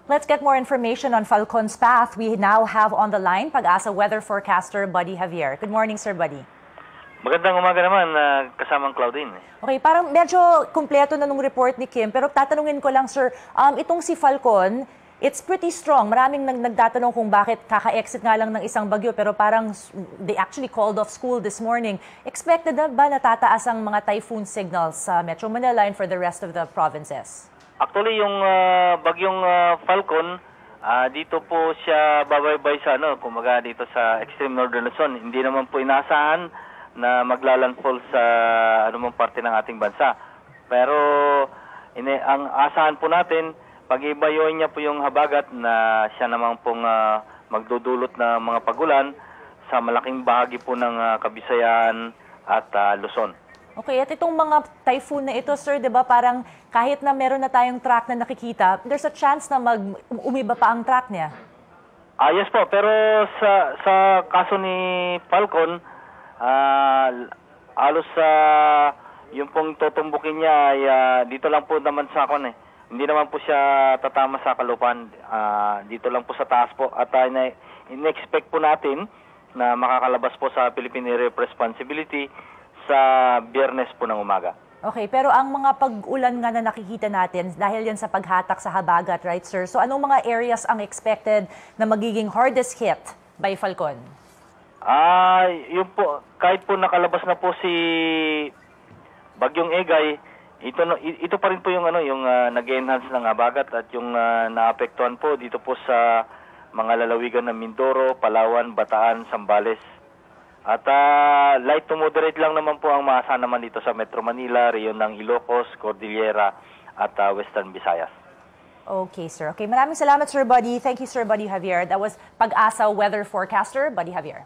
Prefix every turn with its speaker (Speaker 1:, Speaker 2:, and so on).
Speaker 1: Let's get more information on Falcon's path. We now have on the line Pag-asa weather forecaster Buddy Javier. Good morning, Sir Buddy.
Speaker 2: Magandang umaga naman, kasamang Claudine.
Speaker 1: Okay, parang medyo kumpleto na nung report ni Kim, pero tatanungin ko lang, Sir, itong si Falcon, it's pretty strong. Maraming nagtatanong kung bakit kaka-exit nga lang ng isang bagyo, pero parang they actually called off school this morning. Expected na ba natataas ang mga typhoon signals sa Metro Manila and for the rest of the provinces?
Speaker 2: Actually, yung bagyong Falcon, dito po siya babaybay sa kumaga dito sa extreme northern Luzon. Hindi naman po inaasahan na maglalandfall sa anumang parte ng ating bansa. Pero ang asahan po natin, pag-ibayoin niya po yung habagat na siya naman pong magdudulot na mga pagulan sa malaking bahagi po ng Kabisayan at Luzon.
Speaker 1: Okay, at itong mga typhoon na ito, Sir, di ba parang kahit na meron na tayong track na nakikita, there's a chance na umiba pa ang track niya?
Speaker 2: Yes po, pero sa kaso ni Falcon, alos yung pong tutumbukin niya ay dito lang po naman sa hindi naman po siya tatama sa kalupaan, dito lang po sa taas po, at in-expect po natin na makakalabas po sa Philippine Area of Responsibility sa Biyernes po ng umaga.
Speaker 1: Okay, pero ang mga pag-ulan nga na nakikita natin dahil yan sa paghatak sa habagat, right, Sir? So anong mga areas ang expected na magiging hardest hit by Falcon?
Speaker 2: Yun po, kahit po nakalabas na po si Bagyong Egay, ito pa rin po yung nag-enhance ng habagat at yung naapektuhan po dito po sa mga lalawigan ng Mindoro, Palawan, Bataan, Zambales. At light to moderate lang naman po ang maasahan naman dito sa Metro Manila, rehiyon ng Ilocos, Cordillera at Western Visayas.
Speaker 1: Okay, sir. Okay, maraming salamat, Sir Buddy. Thank you, Sir Buddy Javier. That was Pag-asa weather forecaster, Buddy Javier.